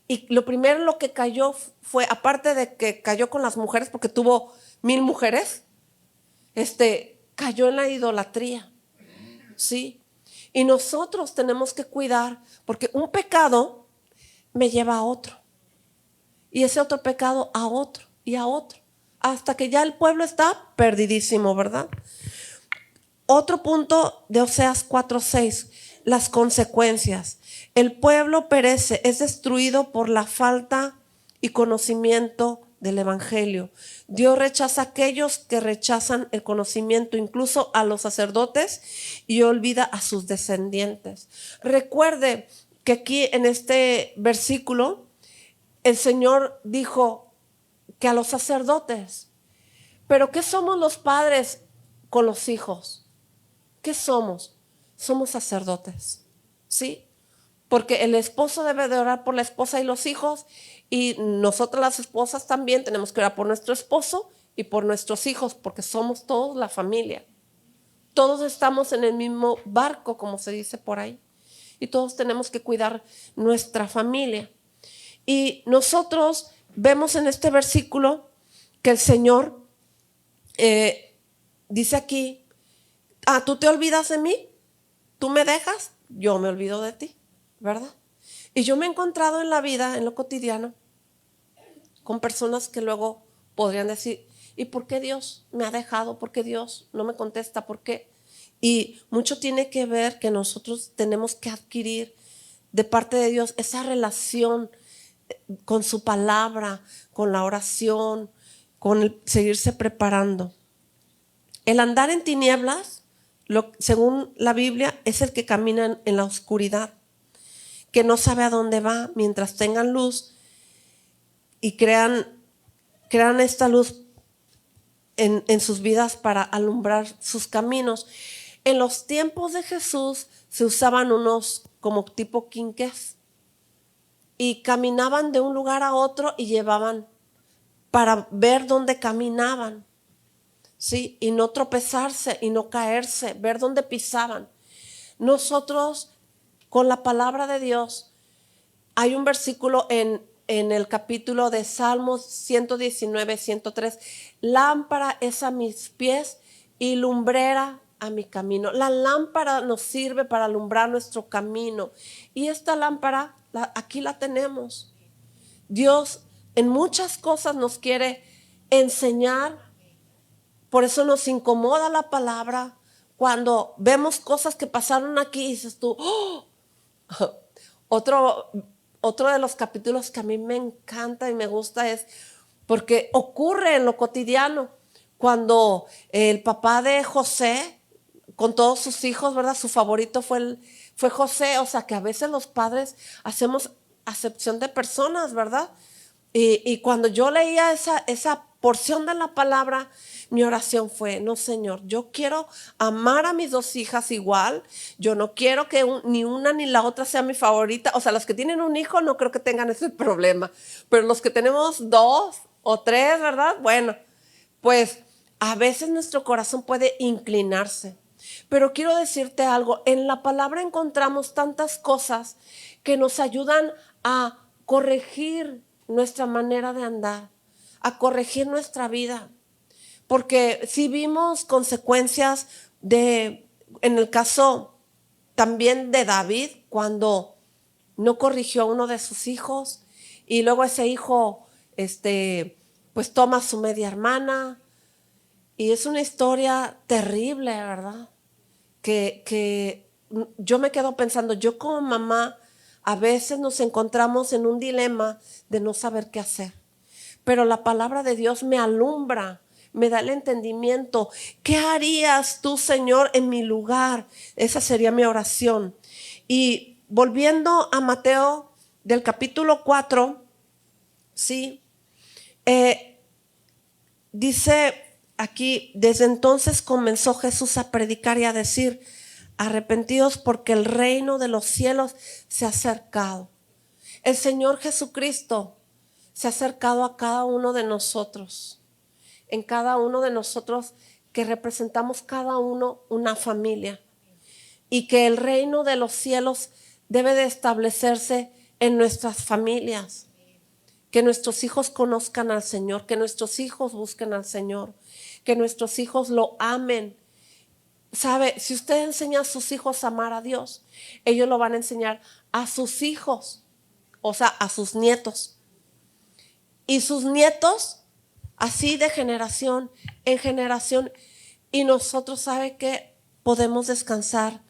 Y lo primero lo que cayó fue, aparte de que cayó con las mujeres, porque tuvo 1000 mujeres, cayó en la idolatría. ¿Sí? Y nosotros tenemos que cuidar, porque un pecado me lleva a otro, y ese otro pecado a otro y a otro, hasta que ya el pueblo está perdidísimo, ¿verdad? Otro punto de Oseas 4:6, las consecuencias. El pueblo perece, es destruido por la falta y conocimiento del evangelio. Dios rechaza a aquellos que rechazan el conocimiento, incluso a los sacerdotes, y olvida a sus descendientes. Recuerde que aquí en este versículo el Señor dijo que a los sacerdotes. Pero ¿qué somos los padres con los hijos? ¿Qué somos? Somos sacerdotes, ¿sí? Porque el esposo debe de orar por la esposa y los hijos, y nosotras las esposas también tenemos que orar por nuestro esposo y por nuestros hijos, porque somos todos la familia. Todos estamos en el mismo barco, como se dice por ahí, y todos tenemos que cuidar nuestra familia. Y nosotros vemos en este versículo que el Señor dice aquí: tú te olvidas de mí, tú me dejas, yo me olvido de ti, ¿verdad? Y yo me he encontrado en la vida, en lo cotidiano, con personas que luego podrían decir: ¿y por qué Dios me ha dejado? ¿Por qué Dios no me contesta? ¿Por qué? Y mucho tiene que ver que nosotros tenemos que adquirir de parte de Dios esa relación con su palabra, con la oración, con el seguirse preparando. El andar en tinieblas, según la Biblia, es el que camina en la oscuridad, que no sabe a dónde va, mientras tengan luz y crean esta luz en sus vidas para alumbrar sus caminos. En los tiempos de Jesús se usaban unos como tipo quinqués, y caminaban de un lugar a otro y llevaban para ver dónde caminaban, ¿sí? Y no tropezarse y no caerse, ver dónde pisaban. Nosotros, con la palabra de Dios, hay un versículo en el capítulo de Salmos 119, 103. Lámpara es a mis pies y lumbrera a mi camino. La lámpara nos sirve para alumbrar nuestro camino, y esta lámpara aquí la tenemos. Dios en muchas cosas nos quiere enseñar, por eso nos incomoda la palabra. Cuando vemos cosas que pasaron aquí, dices tú: ¡oh! Otro de los capítulos que a mí me encanta y me gusta es porque ocurre en lo cotidiano. Cuando el papá de José, con todos sus hijos, ¿verdad? Su favorito fue José. O sea que a veces los padres hacemos acepción de personas, ¿verdad? Y cuando yo leía esa porción de la palabra, mi oración fue: no, Señor, yo quiero amar a mis 2 hijas igual. Yo no quiero que ni una ni la otra sea mi favorita. O sea, los que tienen un hijo no creo que tengan ese problema, pero los que tenemos 2 o 3, ¿verdad? Bueno, pues a veces nuestro corazón puede inclinarse. Pero quiero decirte algo: en la palabra encontramos tantas cosas que nos ayudan a corregir nuestra manera de andar, a corregir nuestra vida. Porque si vimos consecuencias en el caso también de David cuando no corrigió a uno de sus hijos y luego ese hijo pues toma a su media hermana y es una historia terrible, ¿verdad? Que yo me quedo pensando, yo como mamá a veces nos encontramos en un dilema de no saber qué hacer, pero la palabra de Dios me alumbra, me da el entendimiento. ¿Qué harías tú, Señor, en mi lugar? Esa sería mi oración. Y volviendo a Mateo del capítulo 4, ¿sí? Dice aquí, desde entonces comenzó Jesús a predicar y a decir, arrepentidos porque el reino de los cielos se ha acercado. El Señor Jesucristo se ha acercado a cada uno de nosotros, en cada uno de nosotros que representamos cada uno una familia, y que el reino de los cielos debe de establecerse en nuestras familias, que nuestros hijos conozcan al Señor, que nuestros hijos busquen al Señor, que nuestros hijos lo amen. ¿Sabe? Si usted enseña a sus hijos a amar a Dios, ellos lo van a enseñar a sus hijos, o sea, a sus nietos. Y sus nietos, así de generación en generación. Y nosotros, ¿sabe qué? Podemos descansar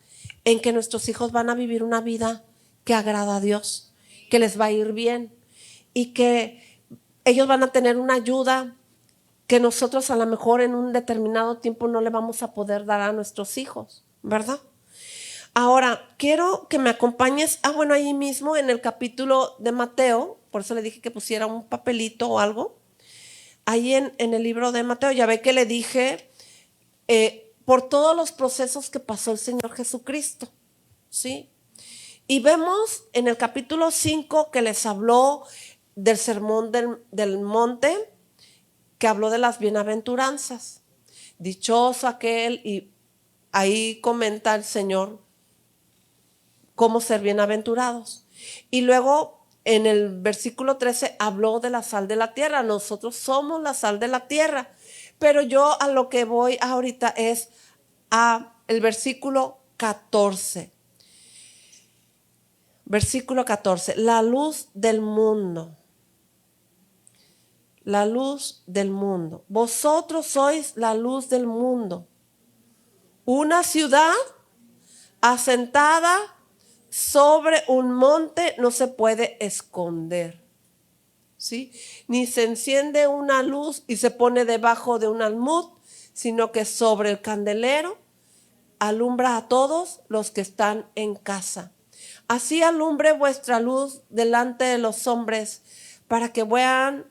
en que nuestros hijos van a vivir una vida que agrada a Dios, que les va a ir bien y que ellos van a tener una ayuda que nosotros a lo mejor en un determinado tiempo no le vamos a poder dar a nuestros hijos, ¿verdad? Ahora, quiero que me acompañes, bueno, ahí mismo en el capítulo de Mateo, por eso le dije que pusiera un papelito o algo, ahí en el libro de Mateo, ya ve que le dije por todos los procesos que pasó el Señor Jesucristo, ¿sí? Y vemos en el capítulo 5 que les habló del sermón del monte, que habló de las bienaventuranzas. Dichoso aquel, y ahí comenta el Señor cómo ser bienaventurados. Y luego en el versículo 13 habló de la sal de la tierra. Nosotros somos la sal de la tierra. Pero yo a lo que voy ahorita es a el versículo 14. Versículo 14. La luz del mundo. La luz del mundo. Vosotros sois la luz del mundo. Una ciudad asentada sobre un monte no se puede esconder, ¿sí? Ni se enciende una luz y se pone debajo de un almud, sino que sobre el candelero alumbra a todos los que están en casa. Así alumbre vuestra luz delante de los hombres, para que vean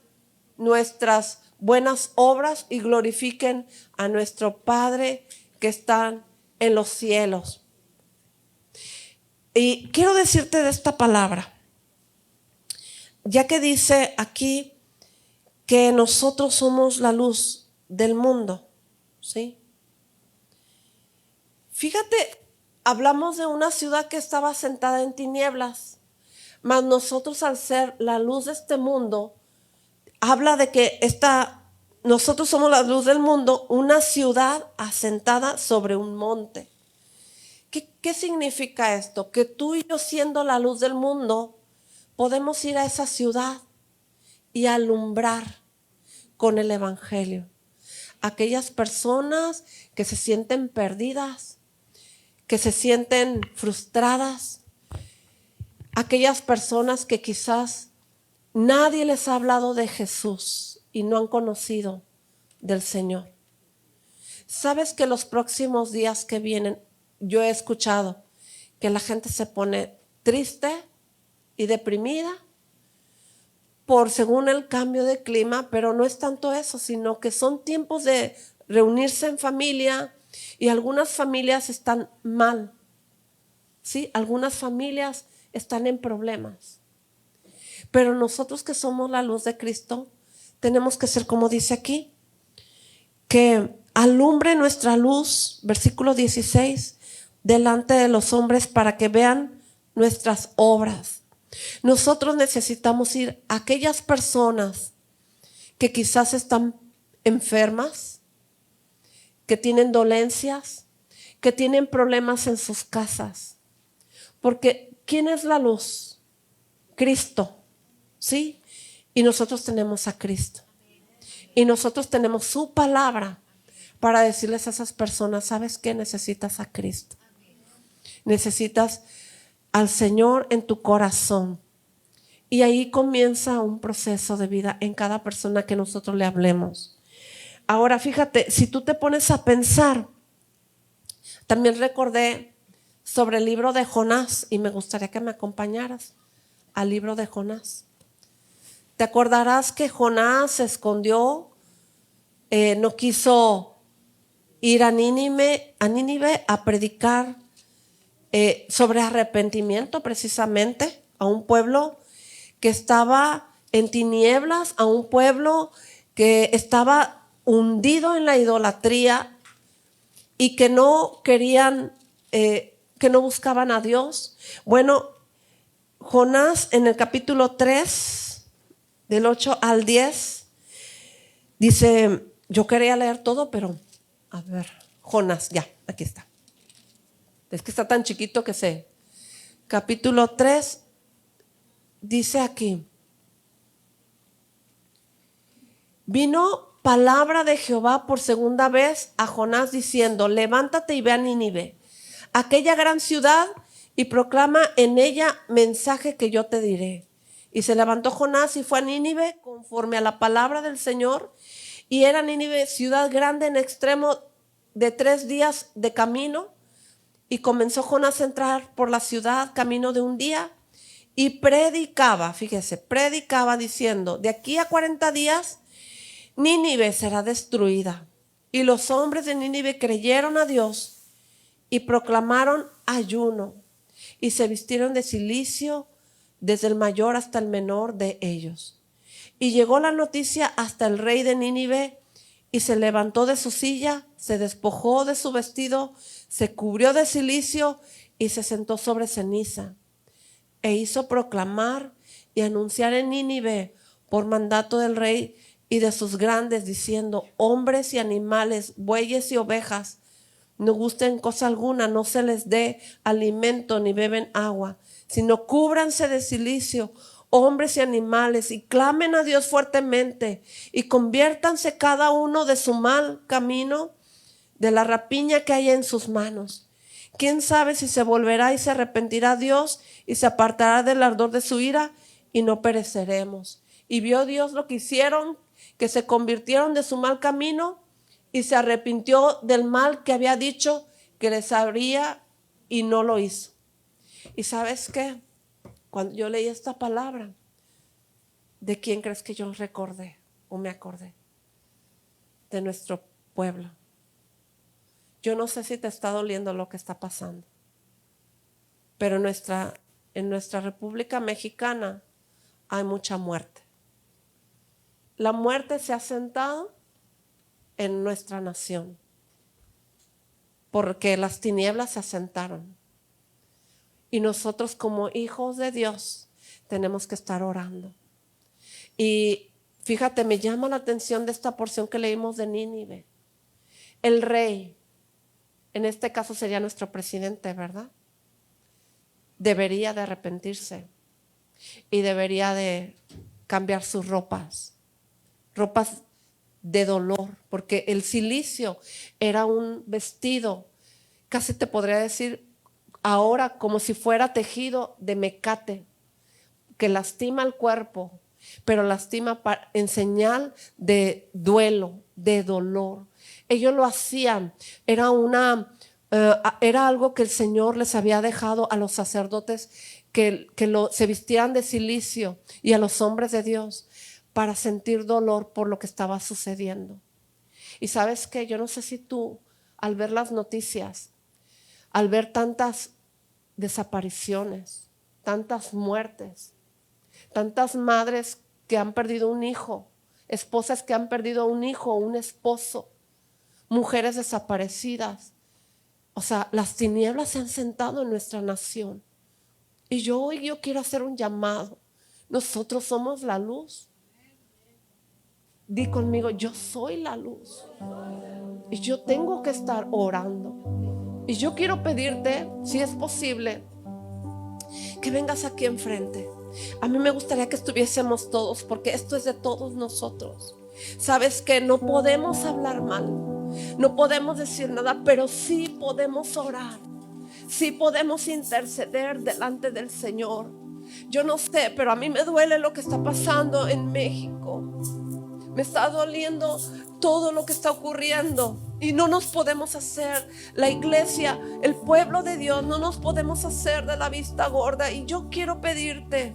nuestras buenas obras y glorifiquen a nuestro Padre que está en los cielos. Y quiero decirte de esta palabra, ya que dice aquí que nosotros somos la luz del mundo, ¿sí? Fíjate, hablamos de una ciudad que estaba sentada en tinieblas, mas nosotros, al ser la luz de este mundo, habla de que nosotros somos la luz del mundo, una ciudad asentada sobre un monte. ¿Qué significa esto? Que tú y yo, siendo la luz del mundo, podemos ir a esa ciudad y alumbrar con el evangelio. Aquellas personas que se sienten perdidas, que se sienten frustradas, aquellas personas que quizás nadie les ha hablado de Jesús y no han conocido del Señor. ¿Sabes que los próximos días que vienen, yo he escuchado que la gente se pone triste y deprimida según el cambio de clima? Pero no es tanto eso, sino que son tiempos de reunirse en familia, y algunas familias están mal, ¿sí? Algunas familias están en problemas. Pero nosotros, que somos la luz de Cristo, tenemos que ser como dice aquí, que alumbre nuestra luz, versículo 16, delante de los hombres, para que vean nuestras obras. Nosotros necesitamos ir a aquellas personas que quizás están enfermas, que tienen dolencias, que tienen problemas en sus casas, Porque ¿quién es la luz? Cristo, ¿sí? Y nosotros tenemos a Cristo. Y nosotros tenemos su palabra para decirles a esas personas, ¿sabes qué? Necesitas a Cristo. Necesitas al Señor en tu corazón. Y ahí comienza un proceso de vida en cada persona que nosotros le hablemos. Ahora fíjate, si tú te pones a pensar, también recordé sobre el libro de Jonás y me gustaría que me acompañaras al libro de Jonás. Te acordarás que Jonás se escondió, no quiso ir a Nínive a predicar sobre arrepentimiento, precisamente a un pueblo que estaba en tinieblas, a un pueblo que estaba hundido en la idolatría y que no querían, que no buscaban a Dios. Bueno, Jonás en el capítulo 3, del 8 al 10, dice, yo quería leer todo, pero a ver, Jonás, ya, aquí está. Es que está tan chiquito que sé. Capítulo 3, dice aquí, vino palabra de Jehová por segunda vez a Jonás diciendo, levántate y ve a Nínive, aquella gran ciudad, y proclama en ella mensaje que yo te diré. Y se levantó Jonás y fue a Nínive conforme a la palabra del Señor. Y era Nínive ciudad grande en extremo de 3 días de camino. Y comenzó Jonás a entrar por la ciudad camino de un día y predicaba, fíjese, predicaba diciendo, de aquí a 40 días Nínive será destruida. Y los hombres de Nínive creyeron a Dios y proclamaron ayuno y se vistieron de cilicio desde el mayor hasta el menor de ellos. Y llegó la noticia hasta el rey de Nínive y se levantó de su silla, se despojó de su vestido, se cubrió de cilicio y se sentó sobre ceniza. E hizo proclamar y anunciar en Nínive por mandato del rey y de sus grandes, diciendo, hombres y animales, bueyes y ovejas, no gusten cosa alguna, no se les dé alimento ni beben agua, sino cúbranse de cilicio, hombres y animales, y clamen a Dios fuertemente, y conviértanse cada uno de su mal camino, de la rapiña que hay en sus manos. ¿Quién sabe si se volverá y se arrepentirá Dios y se apartará del ardor de su ira y no pereceremos? Y vio Dios lo que hicieron, que se convirtieron de su mal camino y se arrepintió del mal que había dicho que les haría y no lo hizo. ¿Y sabes qué? Cuando yo leí esta palabra, ¿de quién crees que yo recordé o me acordé? De nuestro pueblo. Yo no sé si te está doliendo lo que está pasando, pero en nuestra República Mexicana hay mucha muerte. La muerte se ha sentado en nuestra nación porque las tinieblas se asentaron. Y nosotros como hijos de Dios tenemos que estar orando. Y fíjate, me llama la atención de esta porción que leímos de Nínive. El rey, en este caso sería nuestro presidente, ¿verdad? Debería de arrepentirse y debería de cambiar sus ropas de dolor, porque el cilicio era un vestido, casi te podría decir ahora como si fuera tejido de mecate, que lastima el cuerpo, pero lastima en señal de duelo, de dolor. Ellos lo hacían, era algo que el Señor les había dejado a los sacerdotes que se vistieran de cilicio y a los hombres de Dios para sentir dolor por lo que estaba sucediendo. Y sabes qué, yo no sé si tú, al ver las noticias, al ver tantas desapariciones, tantas muertes, tantas madres que han perdido un hijo, esposas que han perdido un hijo, un esposo, mujeres desaparecidas. O sea, las tinieblas se han sentado en nuestra nación. Y yo quiero hacer un llamado. Nosotros somos la luz. Di conmigo, yo soy la luz. Y yo tengo que estar orando. Y yo quiero pedirte, si es posible, que vengas aquí enfrente. A mí me gustaría que estuviésemos todos, porque esto es de todos nosotros. Sabes que no podemos hablar mal, no podemos decir nada, pero sí podemos orar, sí podemos interceder delante del Señor. Yo no sé, pero a mí me duele lo que está pasando en México. Me está doliendo todo lo que está ocurriendo. Y no nos podemos hacer, la iglesia, el pueblo de Dios, no nos podemos hacer de la vista gorda. Y yo quiero pedirte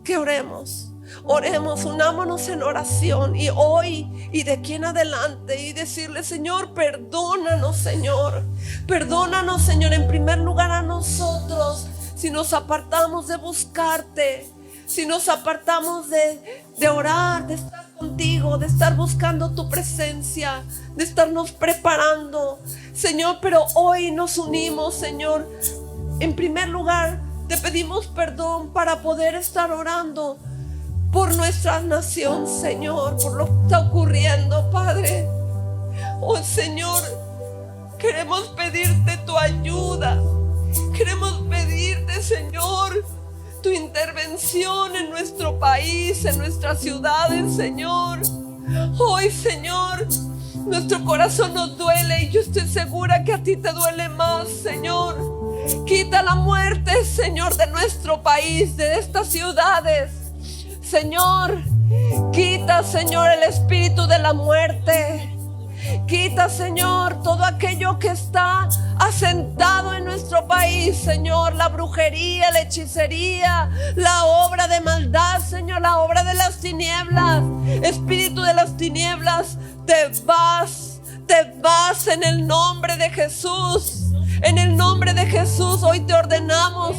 que oremos. Oremos, unámonos en oración. Y hoy y de aquí en adelante, y decirle: Señor, perdónanos, Señor. Perdónanos, Señor, en primer lugar a nosotros. Si nos apartamos de buscarte, si nos apartamos de orar, de estar contigo, de estar buscando tu presencia, de estarnos preparando, Señor. Pero hoy nos unimos, Señor. En primer lugar, te pedimos perdón para poder estar orando por nuestra nación, Señor, por lo que está ocurriendo, Padre. Oh, Señor, queremos pedirte tu ayuda. Queremos pedirte, Señor, tu intervención en nuestro país, en nuestras ciudades, Señor. Hoy, Señor, nuestro corazón nos duele, y yo estoy segura que a ti te duele más, Señor. Quita la muerte, Señor, de nuestro país, de estas ciudades, Señor. Quita, Señor, el espíritu de la muerte. Quita, Señor, todo aquello que está asentado en nuestro país, Señor. La brujería, la hechicería, la obra de maldad, Señor, la obra de las tinieblas. Espíritu de las tinieblas, te vas en el nombre de Jesús. En el nombre de Jesús hoy te ordenamos.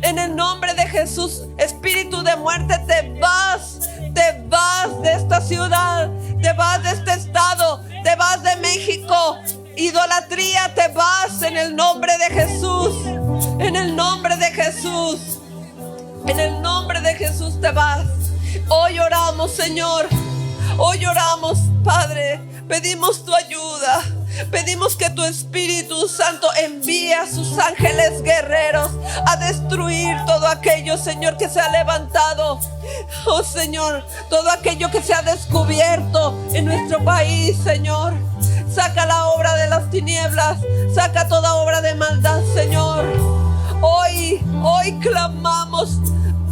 En el nombre de Jesús, espíritu de muerte, te vas de esta ciudad, te vas de este estado, te vas de México. Idolatría, te vas en el nombre de Jesús. En el nombre de Jesús. En el nombre de Jesús te vas. Hoy oramos, Señor. Hoy oramos, Padre. Pedimos tu ayuda. Pedimos que tu Espíritu Santo envíe a sus ángeles guerreros a destruir todo aquello, Señor, que se ha levantado. Oh, Señor, todo aquello que se ha descubierto en nuestro país, Señor. Saca la obra de las tinieblas, saca toda obra de maldad, Señor. Hoy clamamos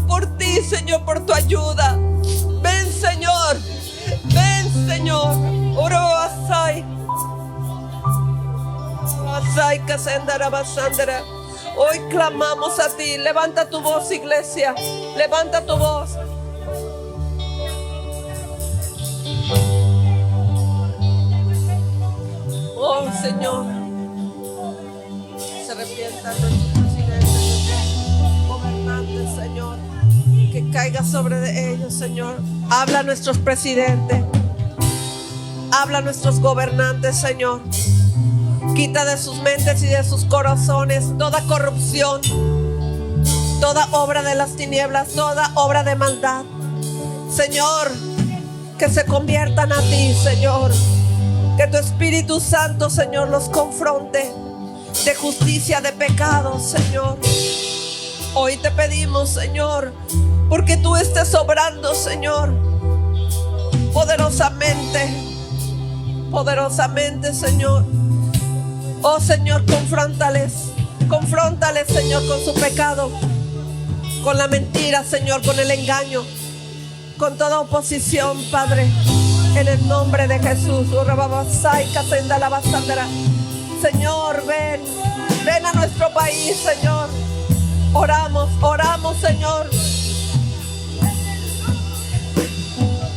por ti, Señor, por tu ayuda. Ven, Señor. Ven, Señor. Oro asai. Hoy clamamos a ti. Levanta tu voz, iglesia. Levanta tu voz. Oh, Señor. Se arrepientan nuestros presidentes, nuestros gobernantes, Señor. Que caiga sobre ellos, Señor. Habla a nuestros presidentes. Habla a nuestros gobernantes, Señor. Quita de sus mentes y de sus corazones toda corrupción, toda obra de las tinieblas, toda obra de maldad. Señor, que se conviertan a ti, Señor. Que tu Espíritu Santo, Señor, los confronte de justicia, de pecado, Señor. Hoy te pedimos, Señor, porque tú estés obrando, Señor, poderosamente, Señor. Oh, Señor, confróntales, Señor, con su pecado, con la mentira, Señor, con el engaño, con toda oposición, Padre, en el nombre de Jesús. Señor, ven a nuestro país, Señor. Oramos, Señor.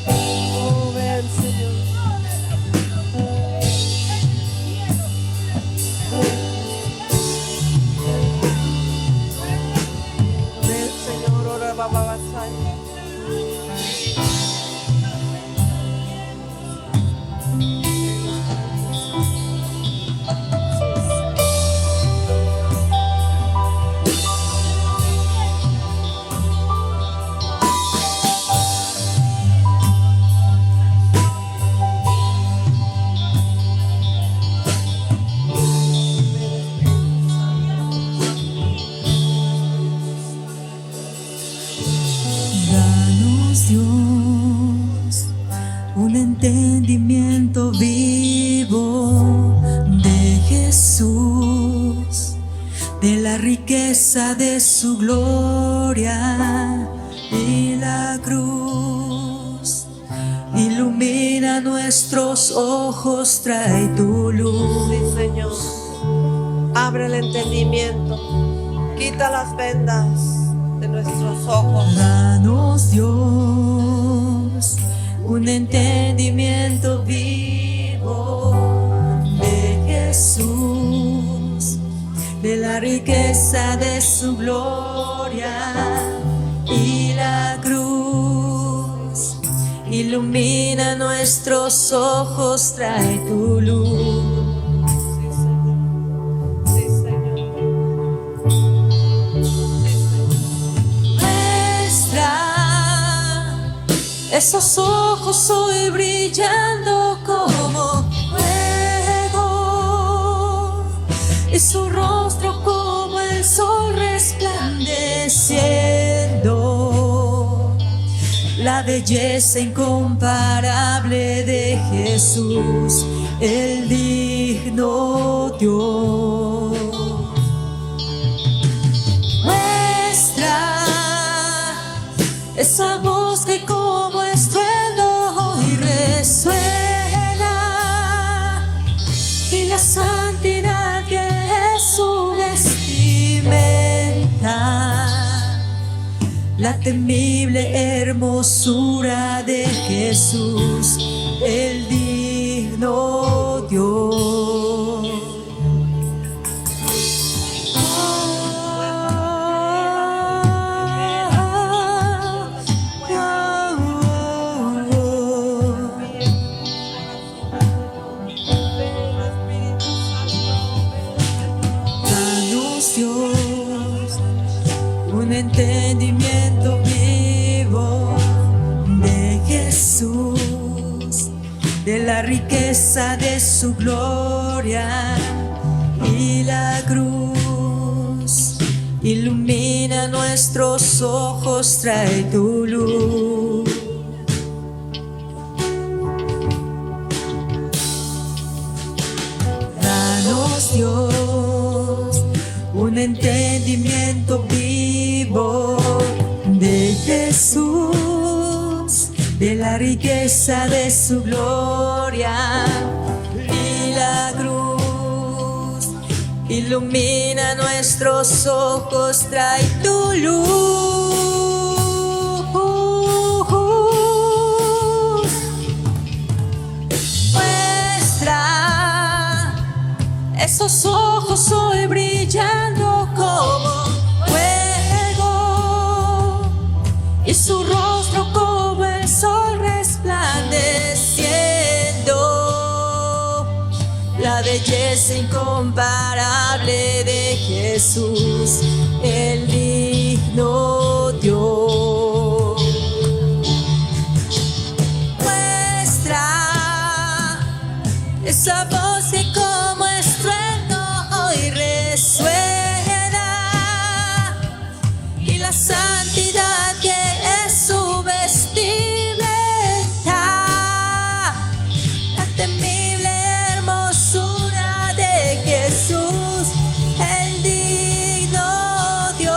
Oh, ven, Señor. Ven, Señor, ora, bababasai. riqueza de su gloria y la cruz. Ilumina nuestros ojos, trae tu luz. Sí, Señor. Abre el entendimiento. Quita las vendas de nuestros ojos. Danos, Dios, un entendimiento vivo de Jesús, de la riqueza de su gloria y la cruz. Ilumina nuestros ojos, trae tu luz. Sí, Señor. Muestra esos ojos hoy brillando como fuego y su rostro como el sol resplandeciendo. La belleza incomparable de Jesús, el digno Dios. Muestra esa voz que como estruendo hoy resuena y la santidad que es su vestimenta. La temible hermosura de Jesús, el digno Dios. Danos, Dios, un entendimiento vivo de Jesús, de la riqueza de su gloria y la cruz. Ilumina nuestros ojos, trae tu luz. Danos, Dios, un entendimiento vivo de Jesús, de la riqueza de su gloria y la cruz. Ilumina nuestros ojos, trae tu luz. Muestra esos ojos hoy brillando como fuego y su rostro como el sol resplandeciendo. La belleza incomparable de Jesús, el digno Dios. Muestra esa voz que como estruendo hoy resuena y la santidad que es su vestimenta. La temible hermosura de Jesús, el digno Dios.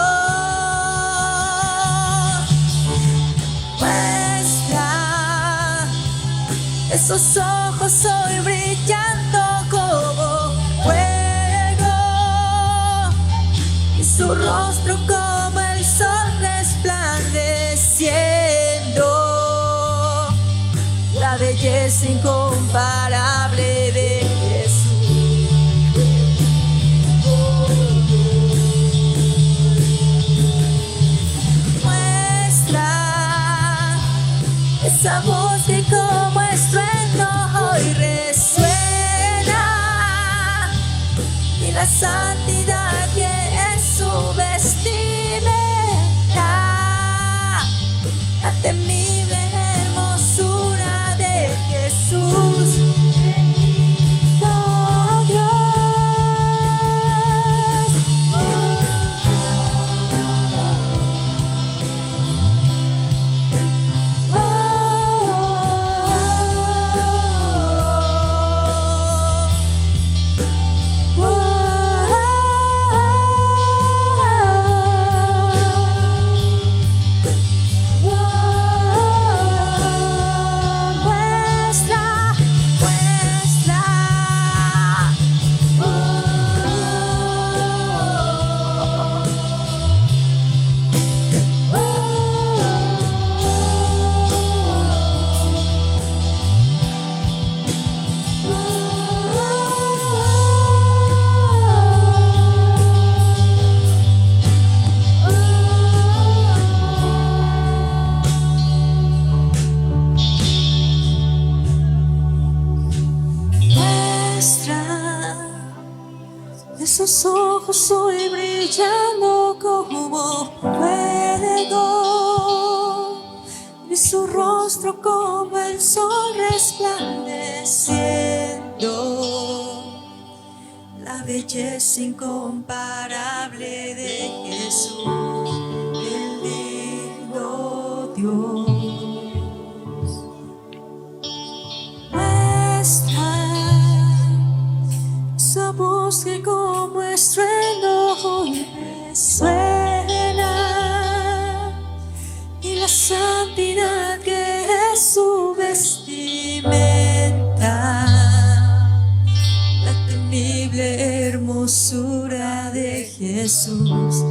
Muestra esos ojos hoy brillando como fuego y su rostro como el sol resplandeciendo. La belleza incomparable de Jesús. Muestra esa voz que como estruendo hoy resuena y la santidad que es su vestimenta. La temible hermosura de Jesús, oh Dios. Oh, oh, oh. de sus ojos hoy brillando como fuego, y su rostro como el sol resplandeciendo. La belleza incomparable de Jesús, el digno Dios. Esa voz que como estruendo hoy resuena, y la santidad que es su vestimenta, la temible hermosura de Jesús.